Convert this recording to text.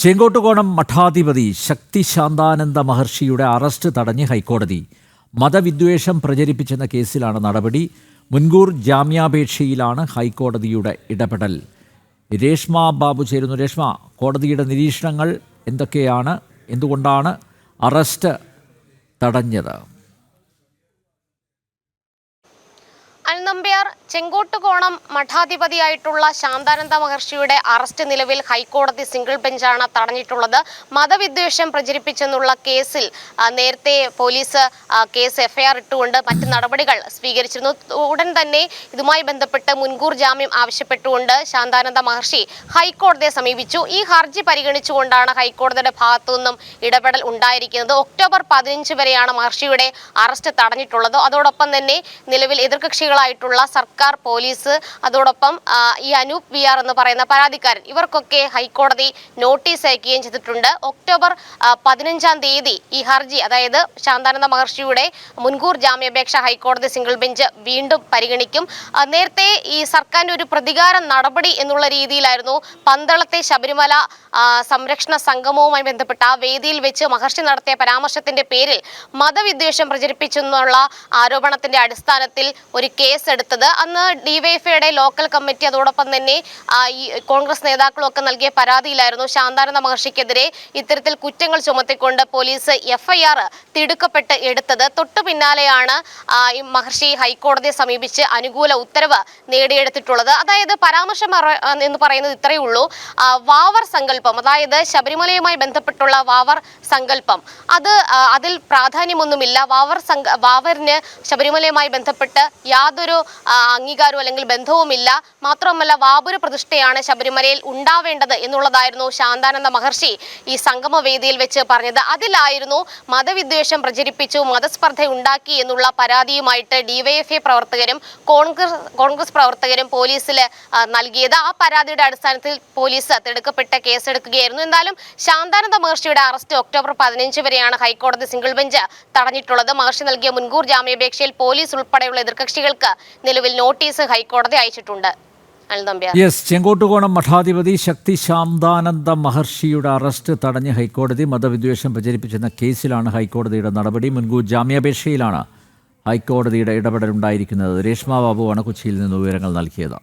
ചെങ്കോട്ടുകോണം മഠാധിപതി ശക്തി ശാന്താനന്ദ മഹർഷിയുടെ അറസ്റ്റ് തടഞ്ഞ് ഹൈക്കോടതി. മതവിദ്വേഷം പ്രചരിപ്പിച്ചെന്ന കേസിലാണ് നടപടി. മുൻകൂർ ജാമ്യാപേക്ഷയിലാണ് ഹൈക്കോടതിയുടെ ഇടപെടൽ. രേഷ്മ ബാബു ചേരുന്നു. രേഷ്മ, കോടതിയുടെ നിരീക്ഷണങ്ങൾ എന്തൊക്കെയാണ്? എന്തുകൊണ്ടാണ് അറസ്റ്റ് തടഞ്ഞത്? അൽനമ്പ്യാർ, ചെങ്കോട്ടുകോണം മഠാധിപതിയായിട്ടുള്ള ശാന്താനന്ദ മഹർഷിയുടെ അറസ്റ്റ് നിലവിൽ ഹൈക്കോടതി സിംഗിൾ ബെഞ്ചാണ് തടഞ്ഞിട്ടുള്ളത്. മതവിദ്വേഷം പ്രചരിപ്പിച്ചെന്നുള്ള കേസിൽ നേരത്തെ പോലീസ് കേസ് എഫ്ഐആർ ഇട്ടുകൊണ്ട് മറ്റ് നടപടികൾ സ്വീകരിച്ചിരുന്നു. ഉടൻ തന്നെ ഇതുമായി ബന്ധപ്പെട്ട് മുൻകൂർ ജാമ്യം ആവശ്യപ്പെട്ടുകൊണ്ട് ശാന്താനന്ദ മഹർഷി ഹൈക്കോടതിയെ സമീപിച്ചു. ഈ ഹർജി പരിഗണിച്ചുകൊണ്ടാണ് ഹൈക്കോടതിയുടെ ഭാഗത്തു നിന്നും ഇടപെടൽ ഉണ്ടായിരിക്കുന്നത്. ഒക്ടോബർ 15 വരെയാണ് മഹർഷിയുടെ അറസ്റ്റ് തടഞ്ഞിട്ടുള്ളത്. അതോടൊപ്പം തന്നെ നിലവിൽ എതിർകക്ഷികളായിട്ടുള്ള സർക്കാർ, പോലീസ്, അതോടൊപ്പം ഈ അനൂപ് വിആർ എന്ന് പറയുന്ന പരാതിക്കാരൻ, ഇവർക്കൊക്കെ ഹൈക്കോടതി നോട്ടീസ് അയക്കുകയും ചെയ്തിട്ടുണ്ട്. ഒക്ടോബർ 15-ാം തീയതി ഈ ഹർജി, അതായത് ശാന്താനന്ദ മഹർഷിയുടെ മുൻകൂർ ജാമ്യാപേക്ഷ ഹൈക്കോടതി സിംഗിൾ ബെഞ്ച് വീണ്ടും പരിഗണിക്കും. നേരത്തെ ഈ സർക്കാരിന്റെ ഒരു പ്രതികാര നടപടി എന്നുള്ള രീതിയിലായിരുന്നു പന്തളത്തെ ശബരിമല സംരക്ഷണ സംഗമവുമായി ബന്ധപ്പെട്ട ആ വേദിയിൽ വെച്ച് മഹർഷി നടത്തിയ പരാമർശത്തിന്റെ പേരിൽ മതവിദ്വേഷം പ്രചരിപ്പിച്ചെന്നുള്ള ആരോപണത്തിന്റെ അടിസ്ഥാനത്തിൽ ഒരു കേസ് എടുത്തത്. അന്ന് ഡിവൈഎഫ്ഐയുടെ ലോക്കൽ കമ്മിറ്റി, അതോടൊപ്പം തന്നെ ഈ കോൺഗ്രസ് നേതാക്കളും ഒക്കെ നൽകിയ പരാതിയിലായിരുന്നു ശാന്താനന്ദ മഹർഷിക്കെതിരെ ഇത്തരത്തിൽ കുറ്റങ്ങൾ ചുമത്തിക്കൊണ്ട് പോലീസ് എഫ്ഐആർ തിടുക്കപ്പെട്ട് എടുത്തത്. തൊട്ടു പിന്നാലെയാണ് ഈ മഹർഷി ഹൈക്കോടതിയെ സമീപിച്ച് അനുകൂല ഉത്തരവ് നേടിയെടുത്തിട്ടുള്ളത്. അതായത് പരാമർശം എന്ന് പറയുന്നത് ഇത്രയേ ഉള്ളൂ: വാവർ സങ്കല്പം, അതായത് ശബരിമലയുമായി ബന്ധപ്പെട്ടുള്ള വാവർ സങ്കല്പം, അതിൽ പ്രാധാന്യമൊന്നുമില്ല. വാവറിന് ശബരിമലയുമായി ബന്ധപ്പെട്ട് യാതൊരു അംഗീകാരവും അല്ലെങ്കിൽ ബന്ധവുമില്ല. മാത്രമല്ല, വാപുര പ്രതിഷ്ഠയാണ് ശബരിമലയിൽ ഉണ്ടാവേണ്ടത് എന്നുള്ളതായിരുന്നു ശാന്താനന്ദ മഹർഷി ഈ സംഗമവേദിയിൽ വെച്ച് പറഞ്ഞത്. അതിലായിരുന്നു മതവിദ്വേഷം പ്രചരിപ്പിച്ചു, മതസ്പർദ്ധ ഉണ്ടാക്കി എന്നുള്ള പരാതിയുമായിട്ട് ഡിവൈഎഫ്ഐ പ്രവർത്തകരും കോൺഗ്രസ് പ്രവർത്തകരും പോലീസിൽ നൽകിയത്. ആ പരാതിയുടെ അടിസ്ഥാനത്തിൽ പോലീസ് തിടുക്കപ്പെട്ട് കേസെടുക്കുകയായിരുന്നു. എന്തായാലും ശാന്താനന്ദ മഹർഷിയുടെ അറസ്റ്റ് ഒക്ടോബർ 15 വരെയാണ് ഹൈക്കോടതി സിംഗിൾ ബെഞ്ച് തടഞ്ഞിട്ടുള്ളത്. മഹർഷി നൽകിയ മുൻകൂർ ജാമ്യാപേക്ഷയിൽ പോലീസ് ഉൾപ്പെടെയുള്ള എതിർകക്ഷികൾക്ക് നിലവിൽ നോട്ടീസ് ഹൈക്കോടതി അയച്ചിട്ടുണ്ട്. ചെങ്കോട്ടുകോണം മഠാധിപതി ശക്തി ശാന്താനന്ദ മഹർഷിയുടെ അറസ്റ്റ് തടഞ്ഞ് ഹൈക്കോടതി. മതവിദ്വേഷം പ്രചരിപ്പിച്ചെന്ന കേസിലാണ് ഹൈക്കോടതിയുടെ നടപടി. മുൻകൂർ ജാമ്യാപേക്ഷയിലാണ് ഹൈക്കോടതിയുടെ ഇടപെടൽ ഉണ്ടായിരിക്കുന്നത്. രേഷ്മ ബാബുവാണ് കൊച്ചിയിൽ നിന്ന് വിവരങ്ങൾ നൽകിയത്.